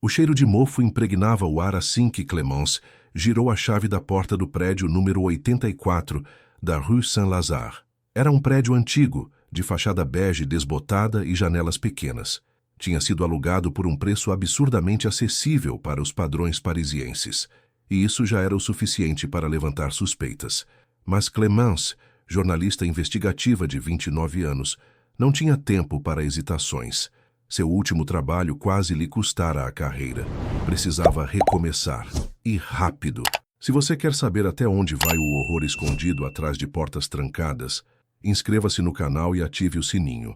O cheiro de mofo impregnava o ar assim que Clémence girou a chave da porta do prédio número 84 da Rue Saint-Lazare. Era um prédio antigo, de fachada bege desbotada e janelas pequenas. Tinha sido alugado por um preço absurdamente acessível para os padrões parisienses, e isso já era o suficiente para levantar suspeitas. Mas Clémence, jornalista investigativa de 29 anos, não tinha tempo para hesitações. Seu último trabalho quase lhe custara a carreira. Precisava recomeçar. E rápido. Se você quer saber até onde vai o horror escondido atrás de portas trancadas, inscreva-se no canal e ative o sininho.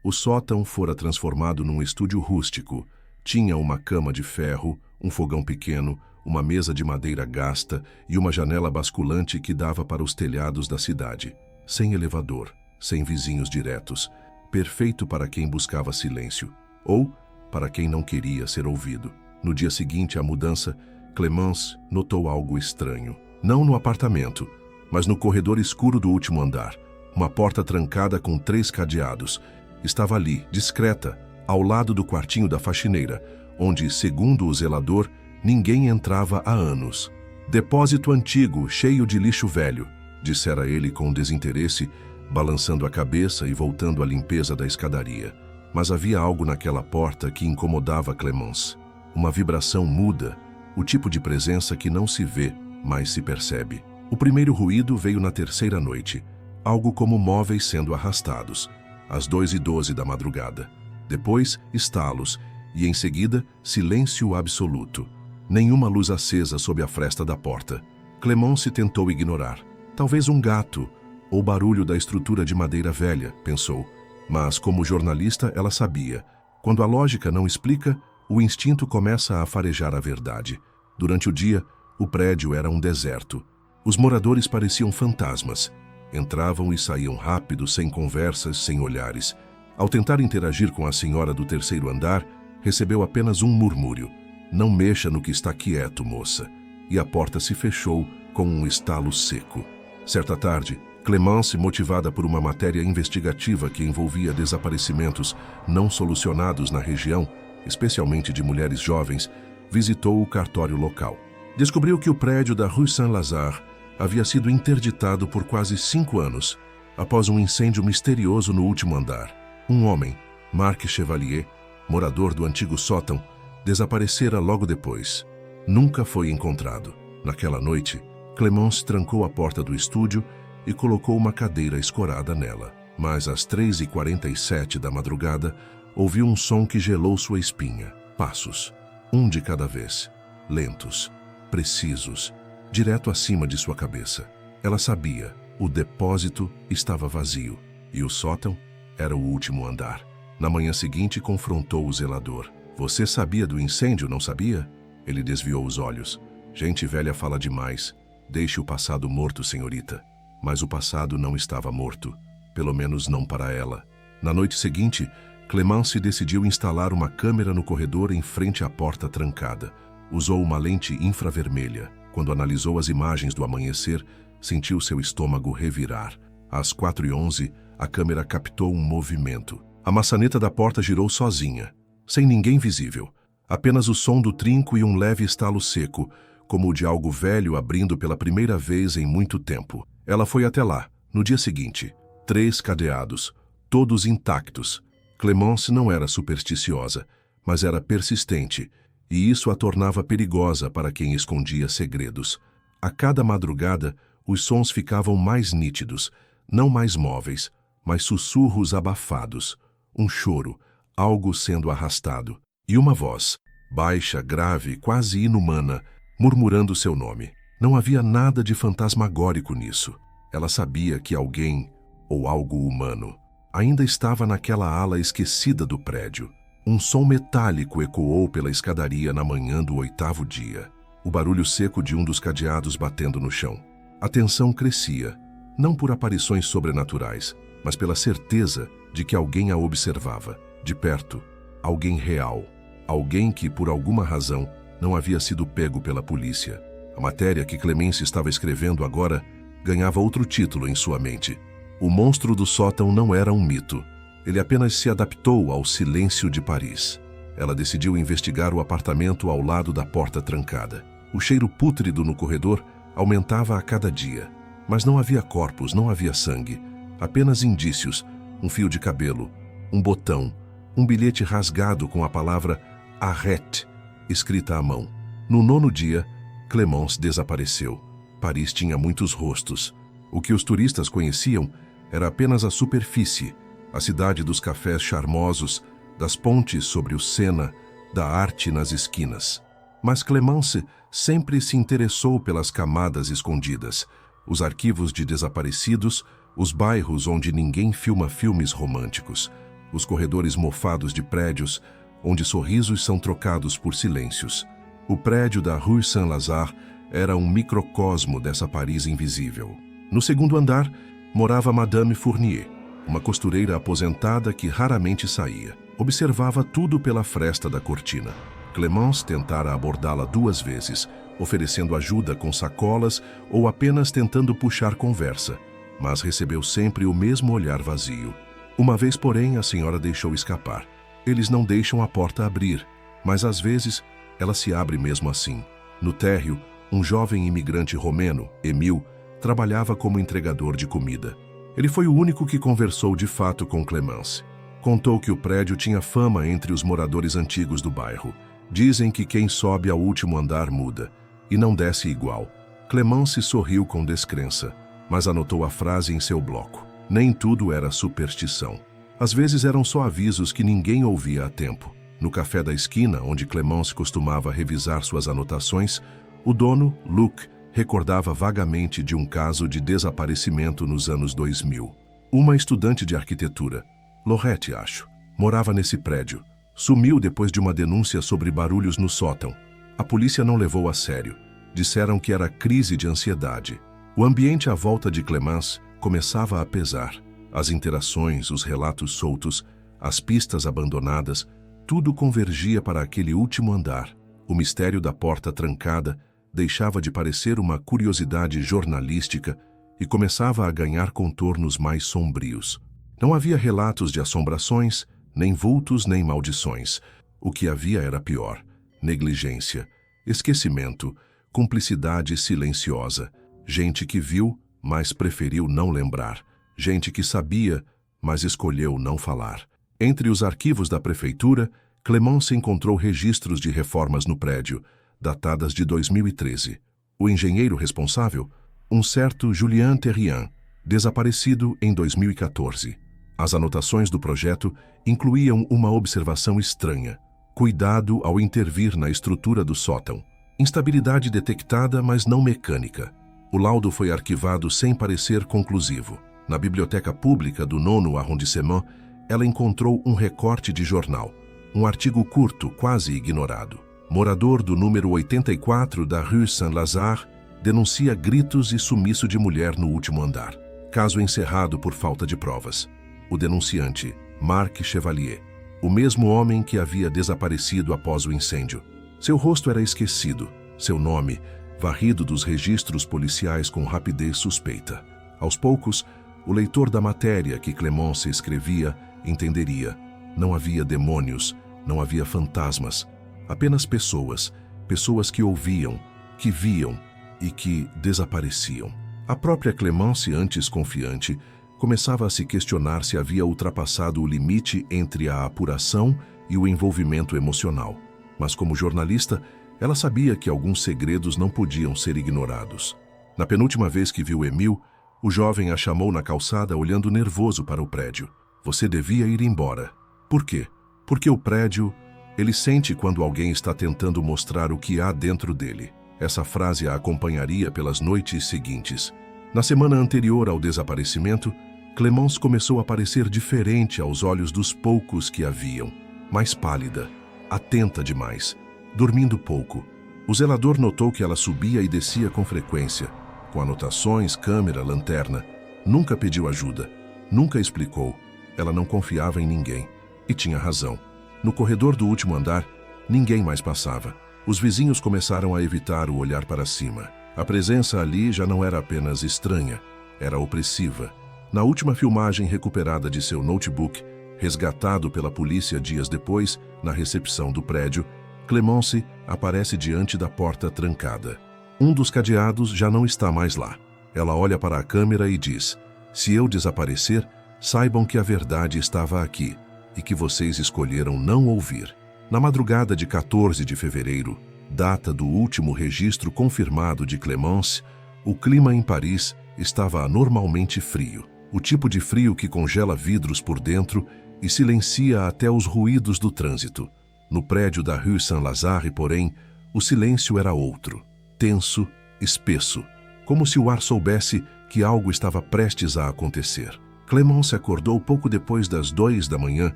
O sótão fora transformado num estúdio rústico. Tinha uma cama de ferro, um fogão pequeno, uma mesa de madeira gasta e uma janela basculante que dava para os telhados da cidade. Sem elevador, sem vizinhos diretos, perfeito para quem buscava silêncio, ou para quem não queria ser ouvido. No dia seguinte à mudança, Clémence notou algo estranho. Não no apartamento, mas no corredor escuro do último andar. Uma porta trancada com 3 cadeados. Estava ali, discreta, ao lado do quartinho da faxineira, onde, segundo o zelador, ninguém entrava há anos. Depósito antigo, cheio de lixo velho, dissera ele com desinteresse, balançando a cabeça e voltando à limpeza da escadaria. Mas havia algo naquela porta que incomodava Clémence. Uma vibração muda, o tipo de presença que não se vê, mas se percebe. O primeiro ruído veio na 3ª noite, algo como móveis sendo arrastados, às 2h12 da madrugada. Depois, estalos, e em seguida, silêncio absoluto. Nenhuma luz acesa sob a fresta da porta. Clémence tentou ignorar. Talvez um gato, ou barulho da estrutura de madeira velha, pensou. Mas, como jornalista, ela sabia. Quando a lógica não explica, o instinto começa a farejar a verdade. Durante o dia, o prédio era um deserto. Os moradores pareciam fantasmas. Entravam e saíam rápido, sem conversas, sem olhares. Ao tentar interagir com a senhora do 3º andar, recebeu apenas um murmúrio. Não mexa no que está quieto, moça. E a porta se fechou com um estalo seco. Certa tarde, Clémence, motivada por uma matéria investigativa que envolvia desaparecimentos não solucionados na região, especialmente de mulheres jovens, visitou o cartório local. Descobriu que o prédio da Rue Saint-Lazare havia sido interditado por quase 5 anos, após um incêndio misterioso no último andar. Um homem, Marc Chevalier, morador do antigo sótão, desaparecera logo depois. Nunca foi encontrado. Naquela noite, Clémence trancou a porta do estúdio e colocou uma cadeira escorada nela. Mas às 3h47 da madrugada, ouviu um som que gelou sua espinha. Passos, um de cada vez, lentos, precisos, direto acima de sua cabeça. Ela sabia, o depósito estava vazio e o sótão era o último andar. Na manhã seguinte, confrontou o zelador. Você sabia do incêndio, não sabia? Ele desviou os olhos. Gente velha fala demais. Deixe o passado morto, senhorita. Mas o passado não estava morto. Pelo menos não para ela. Na noite seguinte, Clémence decidiu instalar uma câmera no corredor em frente à porta trancada. Usou uma lente infravermelha. Quando analisou as imagens do amanhecer, sentiu seu estômago revirar. Às 4h11, a câmera captou um movimento. A maçaneta da porta girou sozinha, sem ninguém visível. Apenas o som do trinco e um leve estalo seco, como o de algo velho abrindo pela primeira vez em muito tempo. Ela foi até lá, no dia seguinte. 3 cadeados, todos intactos. Clémence não era supersticiosa, mas era persistente, e isso a tornava perigosa para quem escondia segredos. A cada madrugada, os sons ficavam mais nítidos, não mais móveis, mas sussurros abafados. Um choro, algo sendo arrastado, e uma voz, baixa, grave, quase inumana, murmurando seu nome. Não havia nada de fantasmagórico nisso. Ela sabia que alguém, ou algo humano, ainda estava naquela ala esquecida do prédio. Um som metálico ecoou pela escadaria na manhã do 8º dia. O barulho seco de um dos cadeados batendo no chão. A tensão crescia, não por aparições sobrenaturais, mas pela certeza de que alguém a observava, de perto, alguém real, alguém que, por alguma razão, não havia sido pego pela polícia. A matéria que Clémence estava escrevendo agora ganhava outro título em sua mente. O monstro do sótão não era um mito, Ele apenas se adaptou ao silêncio de Paris. Ela decidiu investigar o apartamento ao lado da porta trancada. O cheiro pútrido no corredor aumentava a cada dia. Mas não havia corpos, não havia sangue. Apenas indícios, um fio de cabelo, um botão, um bilhete rasgado com a palavra Arrête, escrita à mão. No 9º dia, Clémence desapareceu. Paris tinha muitos rostos. O que os turistas conheciam era apenas a superfície, a cidade dos cafés charmosos, das pontes sobre o Sena, da arte nas esquinas. Mas Clémence sempre se interessou pelas camadas escondidas, os arquivos de desaparecidos, os bairros onde ninguém filma filmes românticos, os corredores mofados de prédios, onde sorrisos são trocados por silêncios. O prédio da Rue Saint-Lazare era um microcosmo dessa Paris invisível. No 2º andar, morava Madame Fournier, uma costureira aposentada que raramente saía. Observava tudo pela fresta da cortina. Clémence tentara abordá-la 2 vezes, oferecendo ajuda com sacolas ou apenas tentando puxar conversa, mas recebeu sempre o mesmo olhar vazio. Uma vez, porém, a senhora deixou escapar. Eles não deixam a porta abrir, mas às vezes ela se abre mesmo assim. No térreo, um jovem imigrante romeno, Emile, trabalhava como entregador de comida. Ele foi o único que conversou de fato com Clémence. Contou que o prédio tinha fama entre os moradores antigos do bairro. Dizem que quem sobe ao último andar muda, e não desce igual. Clémence sorriu com descrença, mas anotou a frase em seu bloco. Nem tudo era superstição. Às vezes eram só avisos que ninguém ouvia a tempo. No café da esquina, onde Clémence costumava revisar suas anotações, o dono, Luc, recordava vagamente de um caso de desaparecimento nos anos 2000. Uma estudante de arquitetura, Laurette, acho, morava nesse prédio. Sumiu depois de uma denúncia sobre barulhos no sótão. A polícia não levou a sério. Disseram que era crise de ansiedade. O ambiente à volta de Clémence começava a pesar. As interações, os relatos soltos, as pistas abandonadas, tudo convergia para aquele último andar. O mistério da porta trancada deixava de parecer uma curiosidade jornalística e começava a ganhar contornos mais sombrios. Não havia relatos de assombrações, nem vultos, nem maldições. O que havia era pior: negligência, esquecimento, cumplicidade silenciosa. Gente que viu, mas preferiu não lembrar. Gente que sabia, mas escolheu não falar. Entre os arquivos da prefeitura, Clémence encontrou registros de reformas no prédio, datadas de 2013. O engenheiro responsável, um certo Julien Terrien, desaparecido em 2014. As anotações do projeto incluíam uma observação estranha: cuidado ao intervir na estrutura do sótão. Instabilidade detectada, mas não mecânica. O laudo foi arquivado sem parecer conclusivo. Na biblioteca pública do 9º arrondissement, ela encontrou um recorte de jornal, um artigo curto, quase ignorado. Morador do número 84 da Rue Saint-Lazare denuncia gritos e sumiço de mulher no último andar. Caso encerrado por falta de provas. O denunciante, Marc Chevalier, o mesmo homem que havia desaparecido após o incêndio. Seu rosto era esquecido, seu nome varrido dos registros policiais com rapidez suspeita. Aos poucos, o leitor da matéria que Clémence escrevia entenderia. Não havia demônios, não havia fantasmas, apenas pessoas, pessoas que ouviam, que viam e que desapareciam. A própria Clémence, antes confiante, começava a se questionar se havia ultrapassado o limite entre a apuração e o envolvimento emocional. Mas como jornalista, ela sabia que alguns segredos não podiam ser ignorados. Na penúltima vez que viu Emile, o jovem a chamou na calçada olhando nervoso para o prédio. Você devia ir embora. Por quê? Porque o prédio, ele sente quando alguém está tentando mostrar o que há dentro dele. Essa frase a acompanharia pelas noites seguintes. Na semana anterior ao desaparecimento, Clémence começou a parecer diferente aos olhos dos poucos que a viam. Mais pálida, atenta demais, dormindo pouco. O zelador notou que ela subia e descia com frequência, com anotações, câmera, lanterna. Nunca pediu ajuda, nunca explicou. Ela não confiava em ninguém. E tinha razão. No corredor do último andar, ninguém mais passava. Os vizinhos começaram a evitar o olhar para cima. A presença ali já não era apenas estranha, era opressiva. Na última filmagem recuperada de seu notebook, Resgatado pela polícia dias depois, na recepção do prédio, Clémence aparece diante da porta trancada. Um dos cadeados já não está mais lá. Ela olha para a câmera e diz: "Se eu desaparecer, saibam que a verdade estava aqui e que vocês escolheram não ouvir." Na madrugada de 14 de fevereiro, data do último registro confirmado de Clémence, o clima em Paris estava anormalmente frio. O tipo de frio que congela vidros por dentro e silencia até os ruídos do trânsito. No prédio da Rue Saint-Lazare, porém, o silêncio era outro, tenso, espesso, como se o ar soubesse que algo estava prestes a acontecer. Clémence acordou pouco depois das 2 da manhã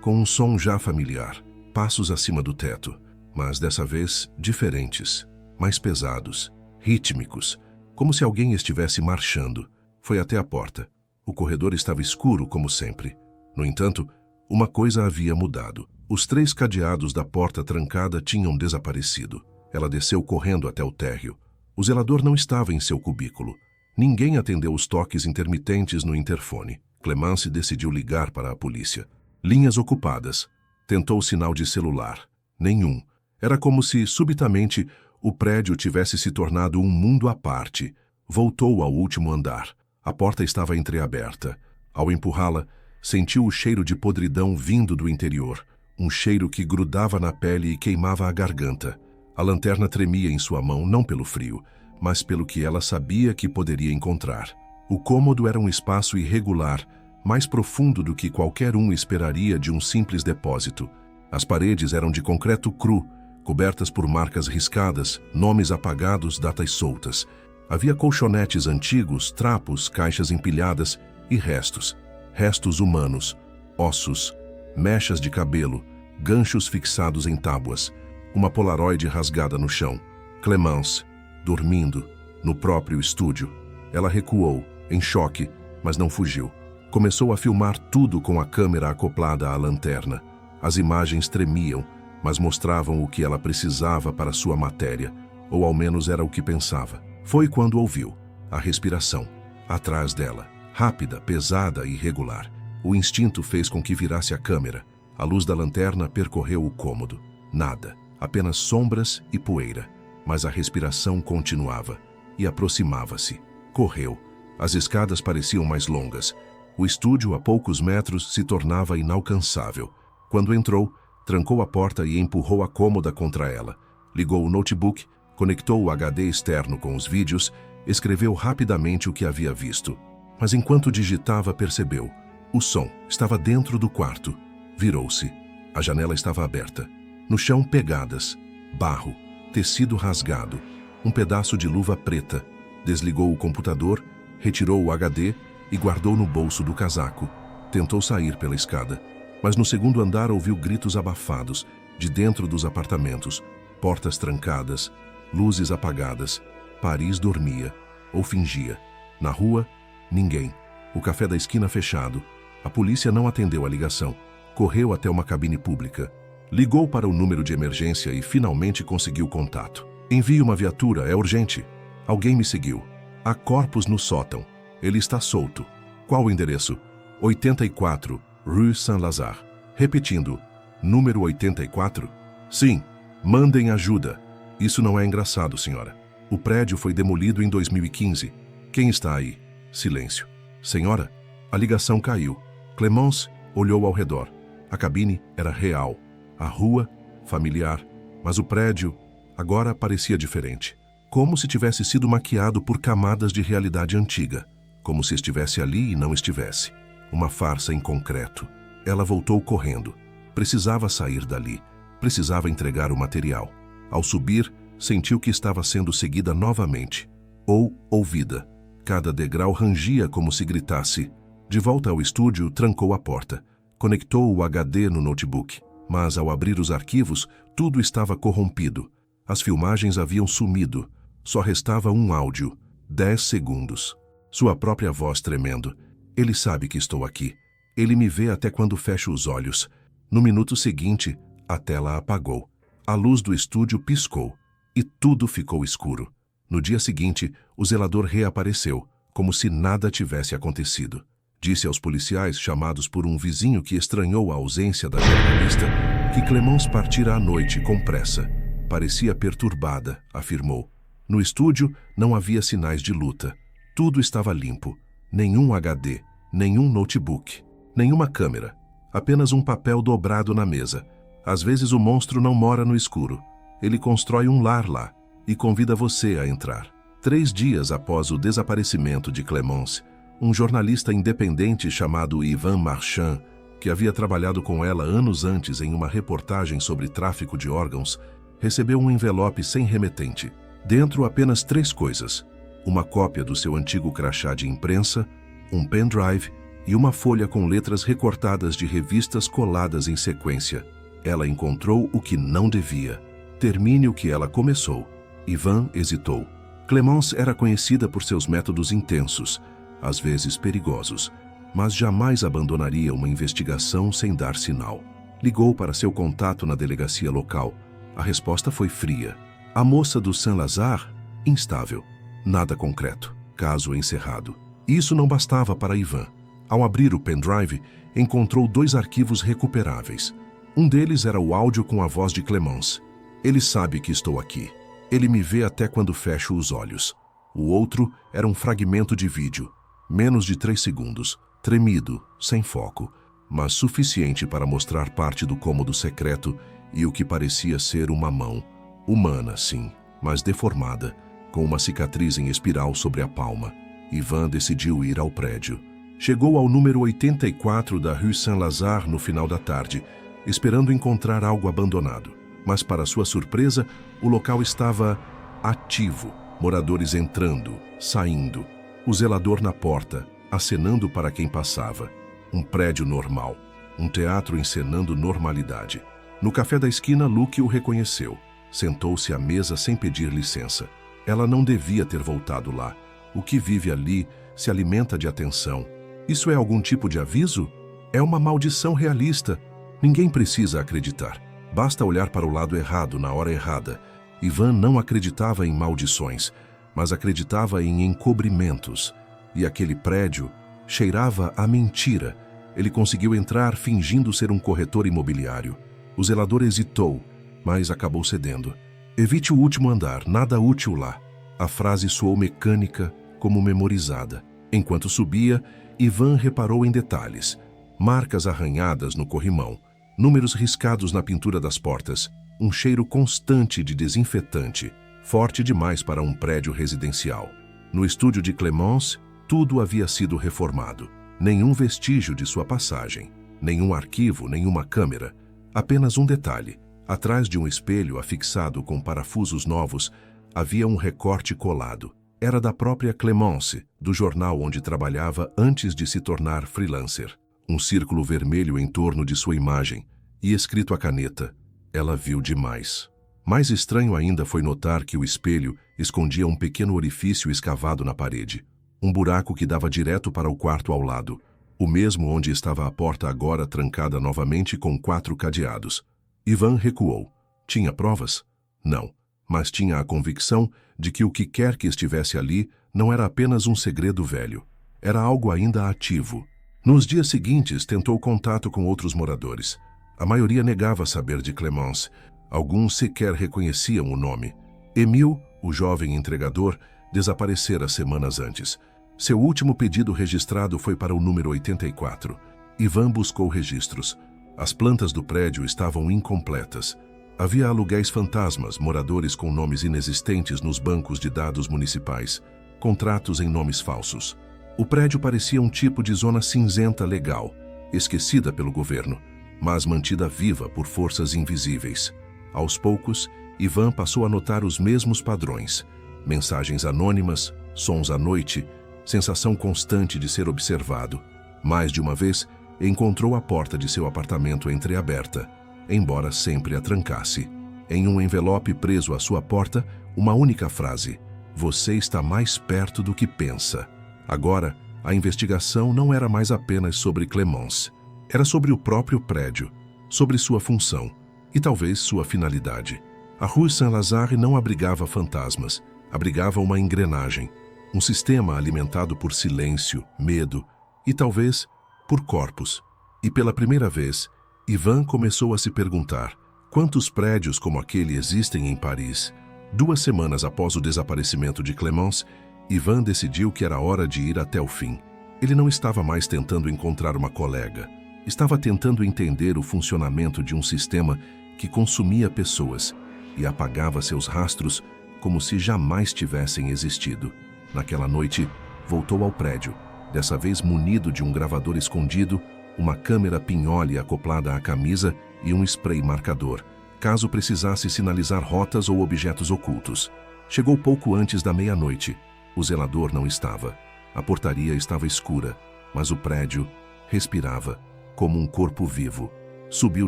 com um som já familiar, passos acima do teto, mas dessa vez diferentes, mais pesados, rítmicos, como se alguém estivesse marchando. Foi até a porta. O corredor estava escuro, como sempre. No entanto, uma coisa havia mudado. Os 3 cadeados da porta trancada tinham desaparecido. Ela desceu correndo até o térreo. O zelador não estava em seu cubículo. Ninguém atendeu os toques intermitentes no interfone. Clémence decidiu ligar para a polícia. Linhas ocupadas. Tentou sinal de celular. Nenhum. Era como se, subitamente, o prédio tivesse se tornado um mundo à parte. Voltou ao último andar. A porta estava entreaberta. Ao empurrá-la, sentiu o cheiro de podridão vindo do interior. Um cheiro que grudava na pele e queimava a garganta. A lanterna tremia em sua mão, não pelo frio, mas pelo que ela sabia que poderia encontrar. O cômodo era um espaço irregular, mais profundo do que qualquer um esperaria de um simples depósito. As paredes eram de concreto cru, cobertas por marcas riscadas, nomes apagados, datas soltas. Havia colchonetes antigos, trapos, caixas empilhadas e restos. Restos humanos, ossos, mechas de cabelo, ganchos fixados em tábuas, uma polaroid rasgada no chão. Clémence, dormindo, no próprio estúdio. Ela recuou, em choque, mas não fugiu. Começou a filmar tudo com a câmera acoplada à lanterna. As imagens tremiam, mas mostravam o que ela precisava para sua matéria, ou ao menos era o que pensava. Foi quando ouviu a respiração, atrás dela, rápida, pesada e irregular. O instinto fez com que virasse a câmera. A luz da lanterna percorreu o cômodo. Nada, apenas sombras e poeira. Mas a respiração continuava e aproximava-se. Correu. As escadas pareciam mais longas. O estúdio, a poucos metros, se tornava inalcançável. Quando entrou, trancou a porta e empurrou a cômoda contra ela. Ligou o notebook, conectou o HD externo com os vídeos, escreveu rapidamente o que havia visto. Mas enquanto digitava, percebeu. O som estava dentro do quarto. Virou-se. A janela estava aberta. No chão, pegadas. Barro. Tecido rasgado. Um pedaço de luva preta. Desligou o computador, retirou o HD e guardou no bolso do casaco. Tentou sair pela escada. Mas no segundo andar ouviu gritos abafados, de dentro dos apartamentos. Portas trancadas. Luzes apagadas. Paris dormia, ou fingia. Na rua, ninguém. O café da esquina fechado. A polícia não atendeu a ligação. Correu até uma cabine pública. Ligou para o número de emergência e finalmente conseguiu contato. "Envie uma viatura, é urgente. Alguém me seguiu. Há corpos no sótão. Ele está solto. Qual o endereço? 84, Rue Saint-Lazare." Repetindo, número 84? "Sim, mandem ajuda. Isso não é engraçado, senhora. O prédio foi demolido em 2015. Quem está aí?" Silêncio. "Senhora?" A ligação caiu. Clémence olhou ao redor. A cabine era real. A rua, familiar. Mas o prédio, agora parecia diferente. Como se tivesse sido maquiado por camadas de realidade antiga. Como se estivesse ali e não estivesse. Uma farsa em concreto. Ela voltou correndo. Precisava sair dali. Precisava entregar o material. Ao subir, sentiu que estava sendo seguida novamente. Ou ouvida. Cada degrau rangia como se gritasse. De volta ao estúdio, trancou a porta. Conectou o HD no notebook. Mas ao abrir os arquivos, tudo estava corrompido. As filmagens haviam sumido. Só restava um áudio. 10 segundos. Sua própria voz tremendo. "Ele sabe que estou aqui. Ele me vê até quando fecho os olhos." No minuto seguinte, a tela apagou. A luz do estúdio piscou. E tudo ficou escuro. No dia seguinte, o zelador reapareceu, como se nada tivesse acontecido. Disse aos policiais, chamados por um vizinho que estranhou a ausência da jornalista, que Clemence partira à noite com pressa. Parecia perturbada, afirmou. No estúdio não havia sinais de luta. Tudo estava limpo. Nenhum HD, nenhum notebook, nenhuma câmera. Apenas um papel dobrado na mesa. Às vezes o monstro não mora no escuro. Ele constrói um lar lá e convida você a entrar. 3 dias após o desaparecimento de Clemence, um jornalista independente chamado Ivan Marchand, que havia trabalhado com ela anos antes em uma reportagem sobre tráfico de órgãos, recebeu um envelope sem remetente. Dentro apenas 3 coisas: uma cópia do seu antigo crachá de imprensa, um pendrive e uma folha com letras recortadas de revistas coladas em sequência. Ela encontrou o que não devia. Termine o que ela começou. Ivan hesitou. Clemence era conhecida por seus métodos intensos, às vezes perigosos, mas jamais abandonaria uma investigação sem dar sinal. Ligou para seu contato na delegacia local. A resposta foi fria. A moça do Saint-Lazare? Instável. Nada concreto. Caso encerrado. Isso não bastava para Ivan. Ao abrir o pendrive, encontrou 2 arquivos recuperáveis. Um deles era o áudio com a voz de Clemence. Ele sabe que estou aqui. Ele me vê até quando fecho os olhos. O outro era um fragmento de vídeo. Menos de 3 segundos, tremido, sem foco, mas suficiente para mostrar parte do cômodo secreto e o que parecia ser uma mão. Humana, sim, mas deformada, com uma cicatriz em espiral sobre a palma. Ivan decidiu ir ao prédio. Chegou ao número 84 da Rue Saint-Lazare no final da tarde, esperando encontrar algo abandonado. Mas, para sua surpresa, o local estava ativo. Moradores entrando, saindo. O zelador na porta, acenando para quem passava. Um prédio normal. Um teatro encenando normalidade. No café da esquina, Luke o reconheceu. Sentou-se à mesa sem pedir licença. Ela não devia ter voltado lá. O que vive ali se alimenta de atenção. Isso é algum tipo de aviso? É uma maldição realista. Ninguém precisa acreditar. Basta olhar para o lado errado na hora errada. Ivan não acreditava em maldições, mas acreditava em encobrimentos. E aquele prédio cheirava a mentira. Ele conseguiu entrar fingindo ser um corretor imobiliário. O zelador hesitou, mas acabou cedendo. Evite o último andar, nada útil lá. A frase soou mecânica, como memorizada. Enquanto subia, Ivan reparou em detalhes. Marcas arranhadas no corrimão, números riscados na pintura das portas, um cheiro constante de desinfetante, forte demais para um prédio residencial. No estúdio de Clemence, tudo havia sido reformado. Nenhum vestígio de sua passagem, nenhum arquivo, nenhuma câmera. Apenas um detalhe. Atrás de um espelho afixado com parafusos novos, havia um recorte colado. Era da própria Clemence, do jornal onde trabalhava antes de se tornar freelancer. Um círculo vermelho em torno de sua imagem e escrito a caneta. Ela viu demais. Mais estranho ainda foi notar que o espelho escondia um pequeno orifício escavado na parede. Um buraco que dava direto para o quarto ao lado. O mesmo onde estava a porta agora trancada novamente com 4 cadeados. Ivan recuou. Tinha provas? Não, mas tinha a convicção de que o que quer que estivesse ali não era apenas um segredo velho. Era algo ainda ativo. Nos dias seguintes, tentou contato com outros moradores. A maioria negava saber de Clemence. Alguns sequer reconheciam o nome. Emile, o jovem entregador, desaparecera semanas antes. Seu último pedido registrado foi para o número 84. Ivan buscou registros. As plantas do prédio estavam incompletas. Havia aluguéis fantasmas, moradores com nomes inexistentes nos bancos de dados municipais, contratos em nomes falsos. O prédio parecia um tipo de zona cinzenta legal, esquecida pelo governo, mas mantida viva por forças invisíveis. Aos poucos, Ivan passou a notar os mesmos padrões. Mensagens anônimas, sons à noite, sensação constante de ser observado. Mais de uma vez, encontrou a porta de seu apartamento entreaberta, embora sempre a trancasse. Em um envelope preso à sua porta, uma única frase: "Você está mais perto do que pensa." Agora, a investigação não era mais apenas sobre Clemence. Era sobre o próprio prédio, sobre sua função e talvez sua finalidade. A Rue Saint-Lazare não abrigava fantasmas, abrigava uma engrenagem, um sistema alimentado por silêncio, medo e talvez por corpos. E pela primeira vez, Ivan começou a se perguntar quantos prédios como aquele existem em Paris. 2 semanas após o desaparecimento de Clémence, Ivan decidiu que era hora de ir até o fim. Ele não estava mais tentando encontrar uma colega. Estava tentando entender o funcionamento de um sistema que consumia pessoas e apagava seus rastros como se jamais tivessem existido. Naquela noite, voltou ao prédio, dessa vez munido de um gravador escondido, uma câmera pinhole acoplada à camisa e um spray marcador, caso precisasse sinalizar rotas ou objetos ocultos. Chegou pouco antes da meia-noite. O zelador não estava. A portaria estava escura, mas o prédio respirava, como um corpo vivo. Subiu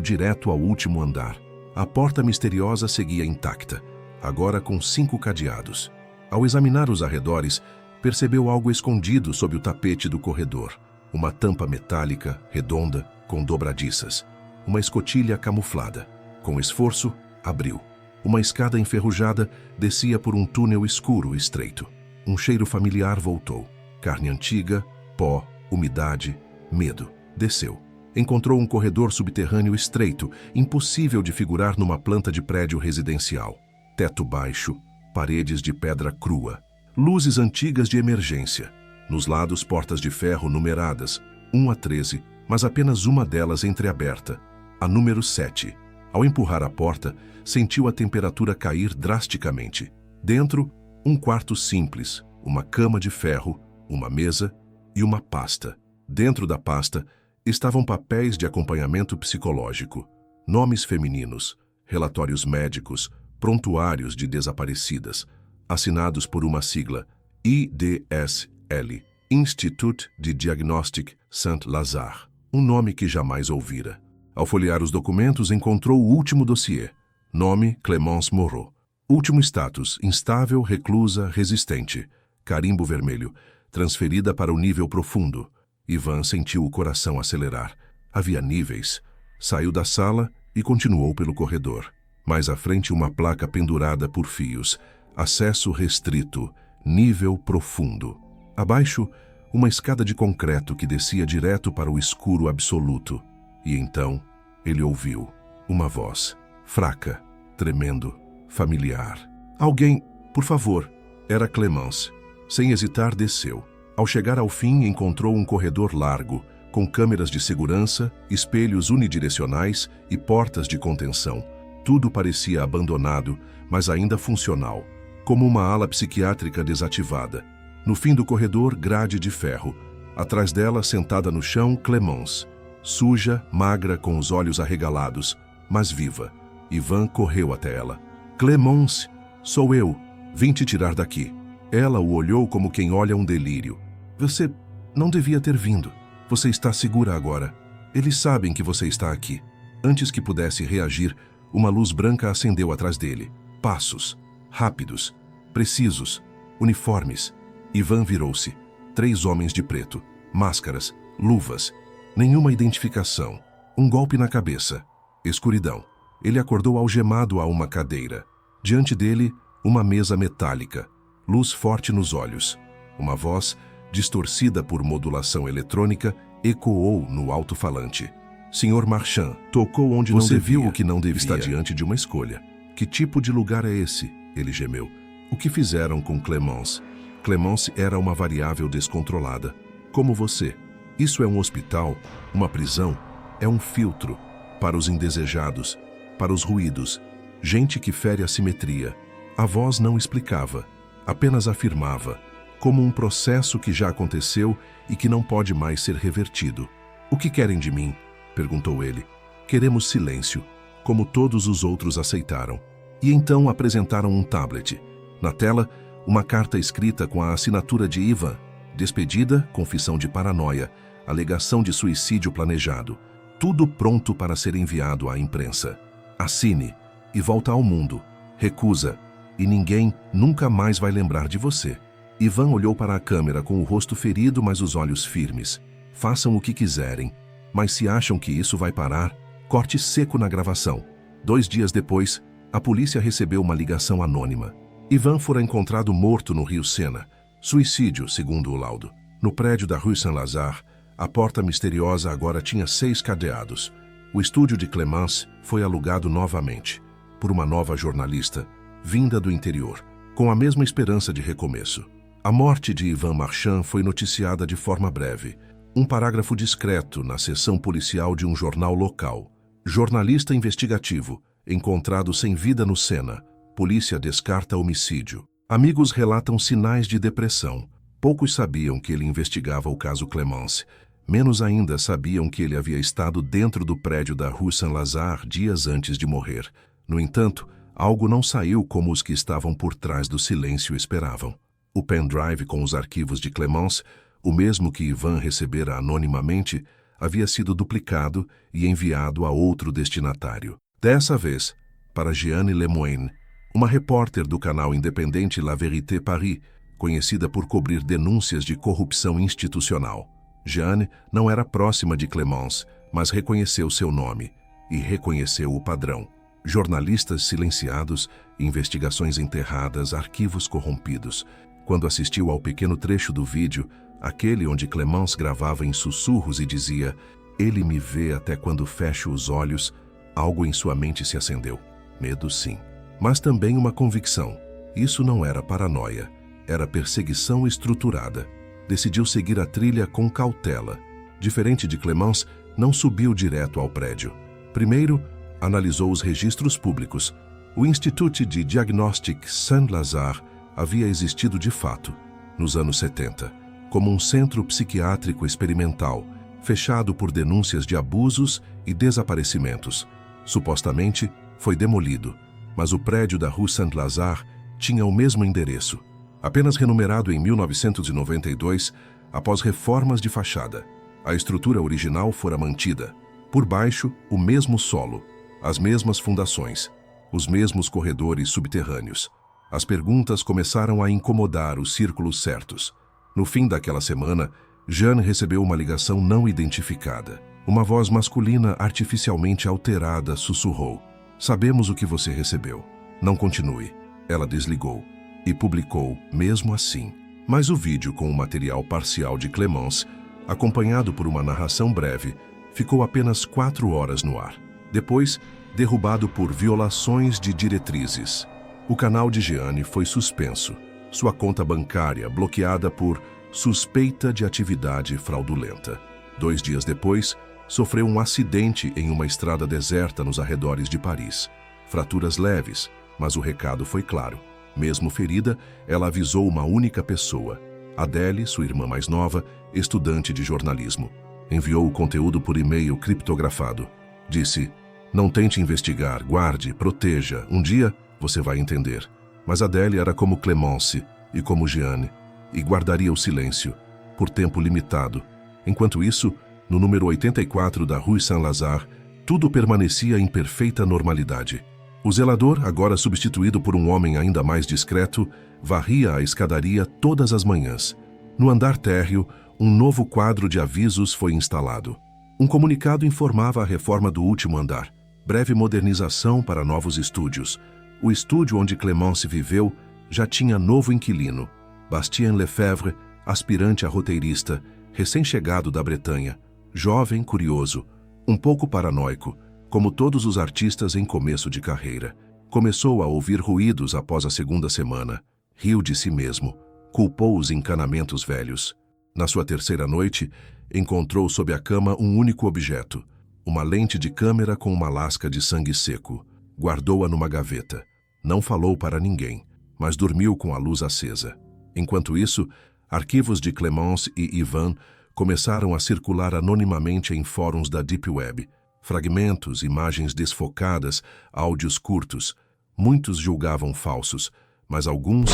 direto ao último andar. A porta misteriosa seguia intacta, agora com 5 cadeados. Ao examinar os arredores, percebeu algo escondido sob o tapete do corredor. Uma tampa metálica, redonda, com dobradiças. Uma escotilha camuflada. Com esforço, abriu. Uma escada enferrujada descia por um túnel escuro e estreito. Um cheiro familiar voltou. Carne antiga, pó, umidade, medo. Desceu. Encontrou um corredor subterrâneo estreito, impossível de figurar numa planta de prédio residencial. Teto baixo, paredes de pedra crua, luzes antigas de emergência. Nos lados, portas de ferro numeradas, 1 a 13, mas apenas uma delas entreaberta, a número 7. Ao empurrar a porta, sentiu a temperatura cair drasticamente. Dentro, um quarto simples, uma cama de ferro, uma mesa e uma pasta. Dentro da pasta, estavam papéis de acompanhamento psicológico, nomes femininos, relatórios médicos, prontuários de desaparecidas, assinados por uma sigla, IDSL, Institut de Diagnostic Saint-Lazare, um nome que jamais ouvira. Ao folhear os documentos, encontrou o último dossiê, nome Clémence Moreau. Último status, instável, reclusa, resistente, carimbo vermelho, transferida para o nível profundo. Ivan sentiu o coração acelerar. Havia níveis. Saiu da sala e continuou pelo corredor. Mais à frente, uma placa pendurada por fios. Acesso restrito. Nível profundo. Abaixo, uma escada de concreto que descia direto para o escuro absoluto. E então, ele ouviu uma voz. Fraca, tremendo, familiar. Alguém, por favor. Era Clémence. Sem hesitar, desceu. Ao chegar ao fim, encontrou um corredor largo, com câmeras de segurança, espelhos unidirecionais e portas de contenção. Tudo parecia abandonado, mas ainda funcional, como uma ala psiquiátrica desativada. No fim do corredor, grade de ferro. Atrás dela, sentada no chão, Clémence. Suja, magra, com os olhos arregalados, mas viva. Ivan correu até ela. Clémence, sou eu. Vim te tirar daqui. Ela o olhou como quem olha um delírio. Você não devia ter vindo. Você está segura agora. Eles sabem que você está aqui. Antes que pudesse reagir, uma luz branca acendeu atrás dele. Passos. Rápidos. Precisos. Uniformes. Ivan virou-se. 3 homens de preto. Máscaras. Luvas. Nenhuma identificação. Um golpe na cabeça. Escuridão. Ele acordou algemado a uma cadeira. Diante dele, uma mesa metálica. Luz forte nos olhos. Uma voz, distorcida por modulação eletrônica, ecoou no alto-falante. Sr. Marchand, tocou onde não devia. Você viu o que não devia. Está diante de uma escolha. Que tipo de lugar é esse? Ele gemeu. O que fizeram com Clémence? Clémence era uma variável descontrolada. Como você. Isso é um hospital, uma prisão, é um filtro. Para os indesejados, para os ruídos. Gente que fere a simetria. A voz não explicava, apenas afirmava. Como um processo que já aconteceu e que não pode mais ser revertido. O que querem de mim? Perguntou ele. Queremos silêncio, como todos os outros aceitaram. E então apresentaram um tablet. Na tela, uma carta escrita com a assinatura de Ivan. Despedida, confissão de paranoia, alegação de suicídio planejado. Tudo pronto para ser enviado à imprensa. Assine e volta ao mundo. Recusa e ninguém nunca mais vai lembrar de você. Ivan olhou para a câmera com o rosto ferido, mas os olhos firmes. Façam o que quiserem, mas se acham que isso vai parar, corte seco na gravação. 2 dias depois, a polícia recebeu uma ligação anônima. Ivan fora encontrado morto no rio Sena. Suicídio, segundo o laudo. No prédio da Rue Saint-Lazare, A porta misteriosa agora tinha 6 cadeados. O estúdio de Clemence foi alugado novamente, por uma nova jornalista, vinda do interior, com a mesma esperança de recomeço. A morte de Ivan Marchand foi noticiada de forma breve. Um parágrafo discreto na seção policial de um jornal local. Jornalista investigativo, encontrado sem vida no Sena. Polícia descarta homicídio. Amigos relatam sinais de depressão. Poucos sabiam que ele investigava o caso Clemence. Menos ainda sabiam que ele havia estado dentro do prédio da Rue Saint-Lazare dias antes de morrer. No entanto, algo não saiu como os que estavam por trás do silêncio esperavam. O pendrive com os arquivos de Clemence, o mesmo que Ivan recebera anonimamente, havia sido duplicado e enviado a outro destinatário. Dessa vez, para Jeanne Lemoine, uma repórter do canal independente La Vérité Paris, conhecida por cobrir denúncias de corrupção institucional. Jeanne não era próxima de Clemence, mas reconheceu seu nome e reconheceu o padrão. Jornalistas silenciados, investigações enterradas, arquivos corrompidos. Quando assistiu ao pequeno trecho do vídeo, aquele onde Clemence gravava em sussurros e dizia: "Ele me vê até quando fecho os olhos", algo em sua mente se acendeu. Medo, sim. Mas também uma convicção. Isso não era paranoia. Era perseguição estruturada. Decidiu seguir a trilha com cautela. Diferente de Clemence, não subiu direto ao prédio. Primeiro, analisou os registros públicos. O Institut de Diagnostic Saint-Lazare havia existido de fato, nos anos 70, como um centro psiquiátrico experimental, fechado por denúncias de abusos e desaparecimentos. Supostamente, foi demolido, mas o prédio da Rue Saint-Lazare tinha o mesmo endereço, apenas renumerado em 1992, após reformas de fachada. A estrutura original fora mantida. Por baixo, o mesmo solo, as mesmas fundações, os mesmos corredores subterrâneos. As perguntas começaram a incomodar os círculos certos. No fim daquela semana, Jeanne recebeu uma ligação não identificada. Uma voz masculina artificialmente alterada sussurrou: "Sabemos o que você recebeu. Não continue." Ela desligou e publicou mesmo assim. Mas o vídeo com o material parcial de Clemence, acompanhado por uma narração breve, ficou apenas 4 horas no ar. Depois, derrubado por violações de diretrizes. O canal de Jeanne foi suspenso. Sua conta bancária bloqueada por suspeita de atividade fraudulenta. 2 dias depois, sofreu um acidente em uma estrada deserta nos arredores de Paris. Fraturas leves, mas o recado foi claro. Mesmo ferida, ela avisou uma única pessoa, Adele, sua irmã mais nova, estudante de jornalismo. Enviou o conteúdo por e-mail criptografado. Disse: "Não tente investigar, guarde, proteja. Um dia você vai entender." Mas Adele era como Clemence e como Jeanne, e guardaria o silêncio, por tempo limitado. Enquanto isso, no número 84 da Rue Saint-Lazare, tudo permanecia em perfeita normalidade. O zelador, agora substituído por um homem ainda mais discreto, varria a escadaria todas as manhãs. No andar térreo, um novo quadro de avisos foi instalado. Um comunicado informava a reforma do último andar. Breve modernização para novos estúdios. O estúdio onde Clemence viveu já tinha novo inquilino. Bastien Lefebvre, aspirante a roteirista, recém-chegado da Bretanha, jovem, curioso, um pouco paranoico, como todos os artistas em começo de carreira. Começou a ouvir ruídos após a segunda semana. Riu de si mesmo. Culpou os encanamentos velhos. Na sua terceira noite, encontrou sob a cama um único objeto. Uma lente de câmera com uma lasca de sangue seco. Guardou-a numa gaveta. Não falou para ninguém, mas dormiu com a luz acesa. Enquanto isso, arquivos de Clemence e Ivan começaram a circular anonimamente em fóruns da Deep Web. Fragmentos, imagens desfocadas, áudios curtos. Muitos julgavam falsos, mas alguns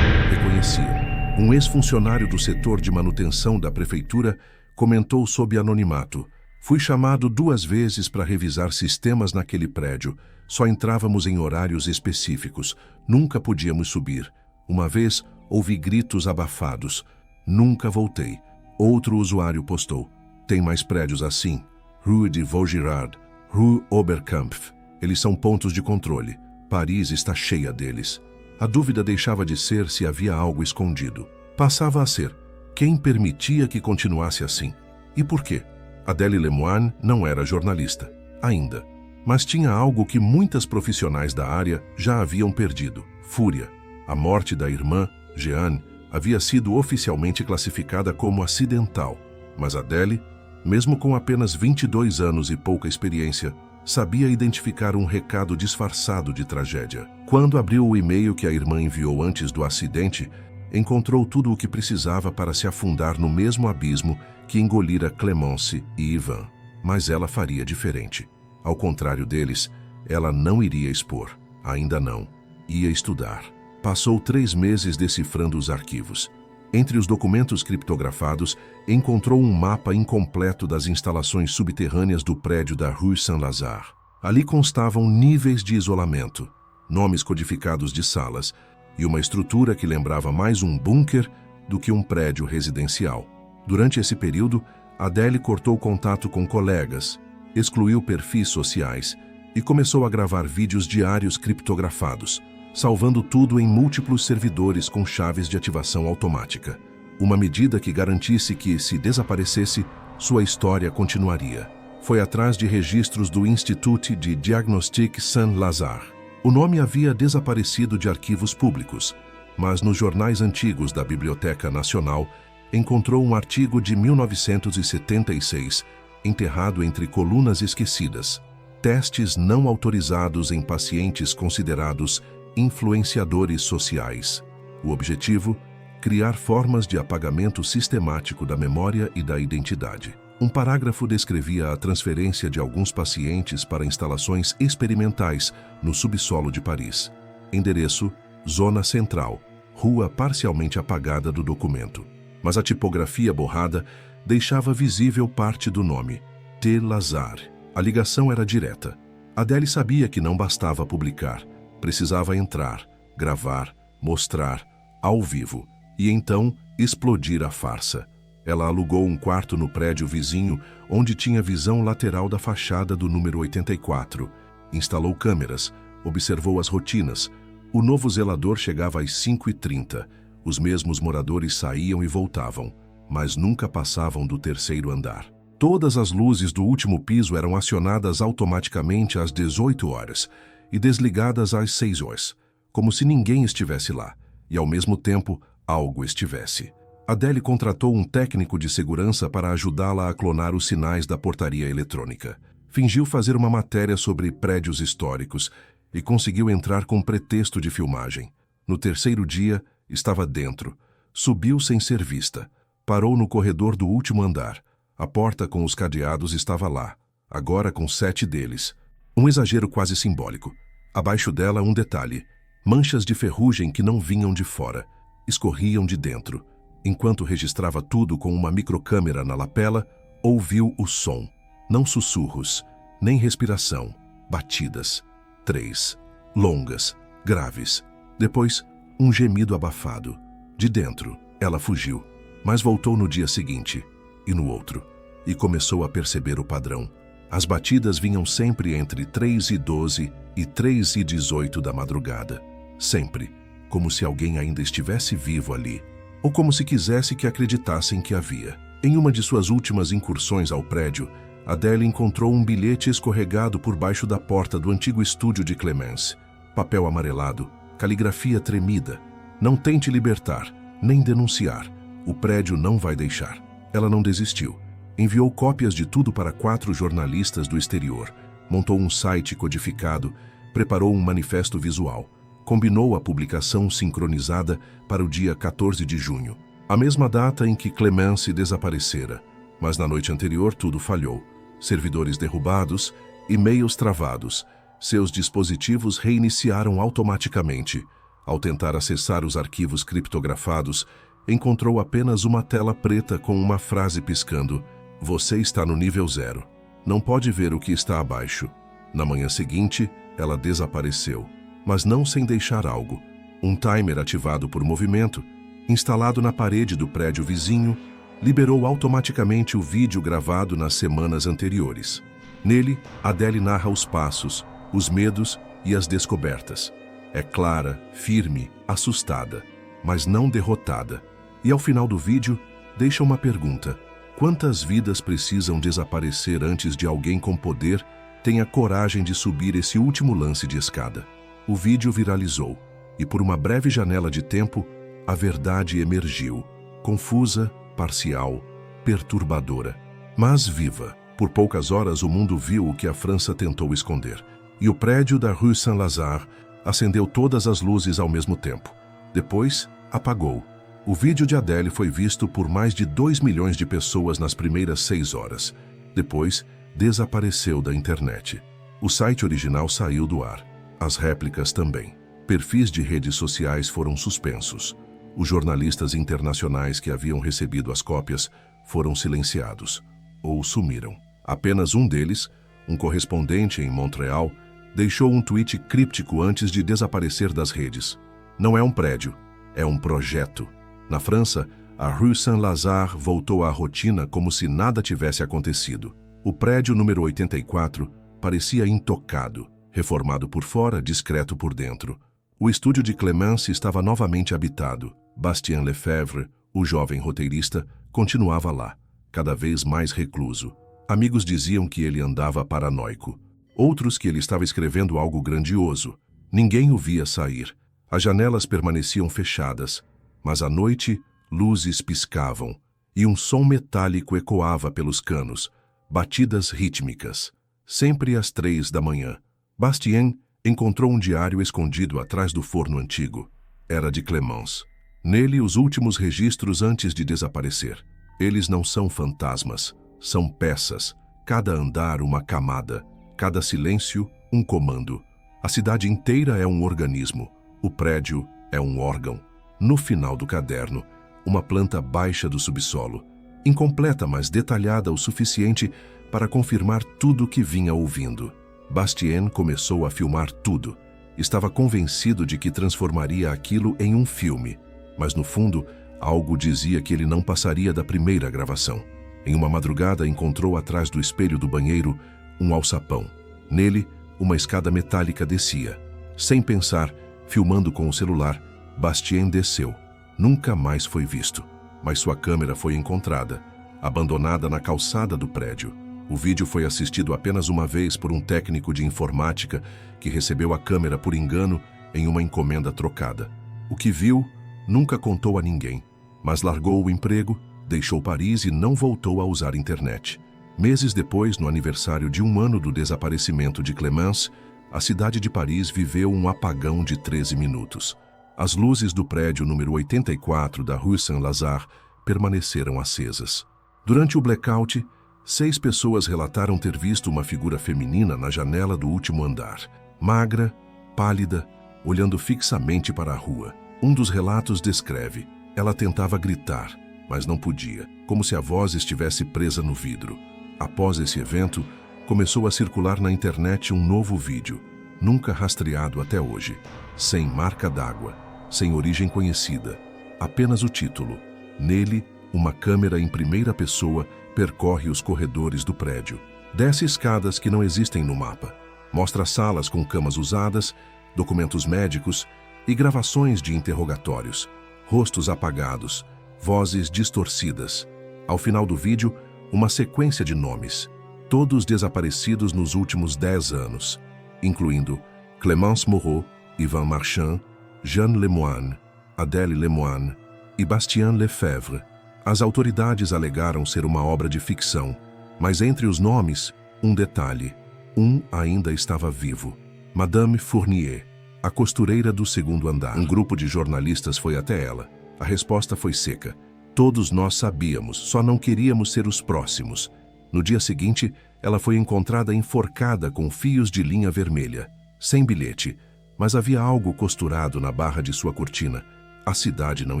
reconheciam. Um ex-funcionário do setor de manutenção da prefeitura comentou sob anonimato: "Fui chamado 2 vezes para revisar sistemas naquele prédio. Só entrávamos em horários específicos. Nunca podíamos subir. Uma vez, ouvi gritos abafados. Nunca voltei." Outro usuário postou: "Tem mais prédios assim. Rue de Vaugirard, Rue Oberkampf. Eles são pontos de controle. Paris está cheia deles." A dúvida deixava de ser se havia algo escondido. Passava a ser: quem permitia que continuasse assim? E por quê? Adèle Lemoine não era jornalista, ainda. Mas tinha algo que muitas profissionais da área já haviam perdido: fúria. A morte da irmã, Jeanne, havia sido oficialmente classificada como acidental. Mas Adèle, mesmo com apenas 22 anos e pouca experiência, sabia identificar um recado disfarçado de tragédia. Quando abriu o e-mail que a irmã enviou antes do acidente, encontrou tudo o que precisava para se afundar no mesmo abismo que engolira Clémence e Ivan. Mas ela faria diferente. Ao contrário deles, ela não iria expor. Ainda não. Ia estudar. Passou 3 meses decifrando os arquivos. Entre os documentos criptografados, encontrou um mapa incompleto das instalações subterrâneas do prédio da Rue Saint-Lazare. Ali constavam níveis de isolamento, nomes codificados de salas e uma estrutura que lembrava mais um bunker do que um prédio residencial. Durante esse período, Adèle cortou contato com colegas, excluiu perfis sociais e começou a gravar vídeos diários criptografados, salvando tudo em múltiplos servidores com chaves de ativação automática. Uma medida que garantisse que, se desaparecesse, sua história continuaria. Foi atrás de registros do Institut de Diagnostic Saint-Lazare. O nome havia desaparecido de arquivos públicos, mas nos jornais antigos da Biblioteca Nacional encontrou um artigo de 1976, enterrado entre colunas esquecidas: testes não autorizados em pacientes considerados influenciadores sociais. O objetivo: criar formas de apagamento sistemático da memória e da identidade. Um parágrafo descrevia a transferência de alguns pacientes para instalações experimentais no subsolo de Paris. Endereço: Zona Central, rua parcialmente apagada do documento. Mas a tipografia borrada deixava visível parte do nome: T. Lazare. A ligação era direta. Adèle sabia que não bastava publicar. Precisava entrar, gravar, mostrar, ao vivo, e então explodir a farsa. Ela alugou um quarto no prédio vizinho, onde tinha visão lateral da fachada do número 84. Instalou câmeras, observou as rotinas. O novo zelador chegava às 5h30. Os mesmos moradores saíam e voltavam, mas nunca passavam do 3º andar. Todas as luzes do último piso eram acionadas automaticamente às 18 horas e desligadas às 6 horas, como se ninguém estivesse lá, e ao mesmo tempo algo estivesse. Adèle contratou um técnico de segurança para ajudá-la a clonar os sinais da portaria eletrônica. Fingiu fazer uma matéria sobre prédios históricos e conseguiu entrar com pretexto de filmagem. No 3º dia, estava dentro. Subiu sem ser vista. Parou no corredor do último andar. A porta com os cadeados estava lá, agora com 7 deles. Um exagero quase simbólico. Abaixo dela, um detalhe: manchas de ferrugem que não vinham de fora, escorriam de dentro. Enquanto registrava tudo com uma microcâmera na lapela, ouviu o som. Não sussurros, nem respiração. Batidas. 3. Longas, graves. Depois, um gemido abafado. De dentro, ela fugiu, mas voltou no dia seguinte, e no outro, e começou a perceber o padrão. As batidas vinham sempre entre 3h12 e 3h18 da madrugada. Sempre, como se alguém ainda estivesse vivo ali, ou como se quisesse que acreditassem que havia. Em uma de suas últimas incursões ao prédio, Adèle encontrou um bilhete escorregado por baixo da porta do antigo estúdio de Clémence. Papel amarelado, caligrafia tremida. Não tente libertar, nem denunciar. O prédio não vai deixar. Ela não desistiu. Enviou cópias de tudo para 4 jornalistas do exterior. Montou um site codificado, preparou um manifesto visual. Combinou a publicação sincronizada para o dia 14 de junho, a mesma data em que Clémence desaparecera. Mas na noite anterior tudo falhou. Servidores derrubados, e-mails travados. Seus dispositivos reiniciaram automaticamente. Ao tentar acessar os arquivos criptografados, encontrou apenas uma tela preta com uma frase piscando: "Você está no nível 0. Não pode ver o que está abaixo." Na manhã seguinte, ela desapareceu, mas não sem deixar algo. Um timer ativado por movimento, instalado na parede do prédio vizinho, liberou automaticamente o vídeo gravado nas semanas anteriores. Nele, Adèle narra os passos, os medos e as descobertas. É clara, firme, assustada, mas não derrotada. E ao final do vídeo, deixa uma pergunta: Quantas vidas precisam desaparecer antes de alguém com poder tenha coragem de subir esse último lance de escada? O vídeo viralizou, e por uma breve janela de tempo, a verdade emergiu, confusa, parcial, perturbadora, mas viva. Por poucas horas o mundo viu o que a França tentou esconder, e o prédio da Rue Saint-Lazare acendeu todas as luzes ao mesmo tempo. Depois, apagou. O vídeo de Adele foi visto por mais de 2 milhões de pessoas nas primeiras 6 horas. Depois, desapareceu da internet. O site original saiu do ar. As réplicas também. Perfis de redes sociais foram suspensos. Os jornalistas internacionais que haviam recebido as cópias foram silenciados ou sumiram. Apenas um deles, um correspondente em Montreal, deixou um tweet críptico antes de desaparecer das redes. Não é um prédio, é um projeto. Na França, a Rue Saint-Lazare voltou à rotina como se nada tivesse acontecido. O prédio número 84 parecia intocado, reformado por fora, discreto por dentro. O estúdio de Clémence estava novamente habitado. Bastien Lefebvre, o jovem roteirista, continuava lá, cada vez mais recluso. Amigos diziam que ele andava paranoico. Outros que ele estava escrevendo algo grandioso. Ninguém o via sair. As janelas permaneciam fechadas, mas à noite luzes piscavam e um som metálico ecoava pelos canos, batidas rítmicas. Sempre às 3 da manhã, Bastien encontrou um diário escondido atrás do forno antigo. Era de Clémence. Nele, os últimos registros antes de desaparecer. Eles não são fantasmas, são peças. Cada andar uma camada, cada silêncio um comando. A cidade inteira é um organismo. O prédio é um órgão. No final do caderno, uma planta baixa do subsolo, incompleta, mas detalhada o suficiente para confirmar tudo o que vinha ouvindo. Bastien começou a filmar tudo. Estava convencido de que transformaria aquilo em um filme, mas no fundo, algo dizia que ele não passaria da primeira gravação. Em uma madrugada, encontrou atrás do espelho do banheiro um alçapão. Nele, uma escada metálica descia. Sem pensar, filmando com o celular, Bastien desceu. Nunca mais foi visto, mas sua câmera foi encontrada, abandonada na calçada do prédio. O vídeo foi assistido apenas uma vez por um técnico de informática que recebeu a câmera por engano em uma encomenda trocada. O que viu, nunca contou a ninguém, mas largou o emprego, deixou Paris e não voltou a usar internet. Meses depois, no aniversário de 1 ano do desaparecimento de Clémence, a cidade de Paris viveu um apagão de 13 minutos. As luzes do prédio número 84 da Rue Saint-Lazare permaneceram acesas. Durante o blackout, 6 pessoas relataram ter visto uma figura feminina na janela do último andar. Magra, pálida, olhando fixamente para a rua. Um dos relatos descreve: ela tentava gritar, mas não podia, como se a voz estivesse presa no vidro. Após esse evento, começou a circular na internet um novo vídeo, nunca rastreado até hoje, sem marca d'água, sem origem conhecida, apenas o título. Nele, uma câmera em primeira pessoa percorre os corredores do prédio. Desce escadas que não existem no mapa. Mostra salas com camas usadas, documentos médicos e gravações de interrogatórios. Rostos apagados, vozes distorcidas. Ao final do vídeo, uma sequência de nomes, todos desaparecidos nos últimos 10 anos, incluindo Clémence Moreau, Yvan Marchand, Jeanne Lemoine, Adèle Lemoine e Bastien Lefebvre. As autoridades alegaram ser uma obra de ficção, mas entre os nomes, um detalhe. Um ainda estava vivo. Madame Fournier, a costureira do 2º andar. Um grupo de jornalistas foi até ela. A resposta foi seca. Todos nós sabíamos, só não queríamos ser os próximos. No dia seguinte, ela foi encontrada enforcada com fios de linha vermelha, sem bilhete, mas havia algo costurado na barra de sua cortina. A cidade não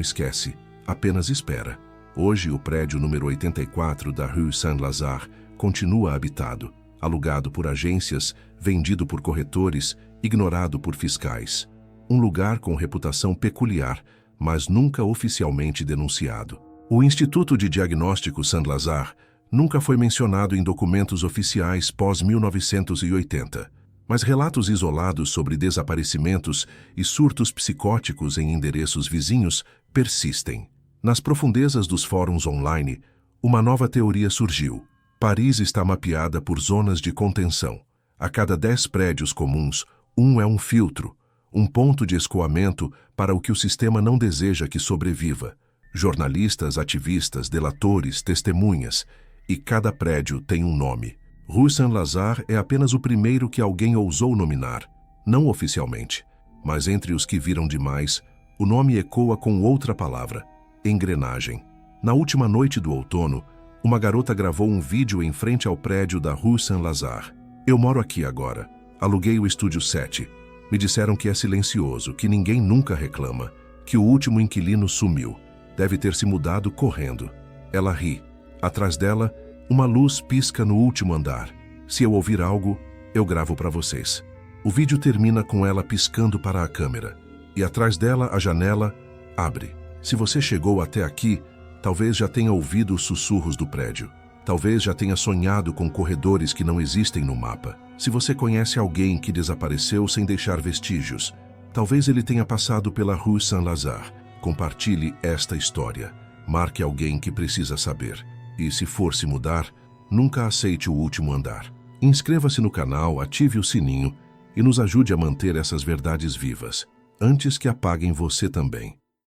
esquece, apenas espera. Hoje, o prédio número 84 da Rue Saint-Lazare continua habitado, alugado por agências, vendido por corretores, ignorado por fiscais. Um lugar com reputação peculiar, mas nunca oficialmente denunciado. O Instituto de Diagnóstico Saint-Lazare nunca foi mencionado em documentos oficiais pós-1980, mas relatos isolados sobre desaparecimentos e surtos psicóticos em endereços vizinhos persistem. Nas profundezas dos fóruns online, Uma nova teoria surgiu. Paris está mapeada por zonas de contenção. A cada 10 prédios comuns, um é um filtro, um ponto de escoamento para o que o sistema não deseja que sobreviva. Jornalistas, ativistas, delatores, testemunhas. E cada prédio tem um nome. Rue Saint-Lazare é apenas o primeiro que alguém ousou nominar, não oficialmente, mas entre os que viram demais, o nome ecoa com outra palavra: engrenagem. Na última noite do outono, uma garota gravou um vídeo em frente ao prédio da Rue Saint-Lazare. Eu moro aqui agora. Aluguei o estúdio 7. Me disseram que é silencioso, que ninguém nunca reclama, que o último inquilino sumiu. Deve ter se mudado correndo. Ela ri. Atrás dela, uma luz pisca no último andar. Se eu ouvir algo, eu gravo para vocês. O vídeo termina com ela piscando para a câmera. E atrás dela, a janela abre. Se você chegou até aqui, talvez já tenha ouvido os sussurros do prédio. Talvez já tenha sonhado com corredores que não existem no mapa. Se você conhece alguém que desapareceu sem deixar vestígios, talvez ele tenha passado pela Rue Saint-Lazare. Compartilhe esta história. Marque alguém que precisa saber. E se for se mudar, nunca aceite o último andar. Inscreva-se no canal, ative o sininho e nos ajude a manter essas verdades vivas, antes que apaguem você também.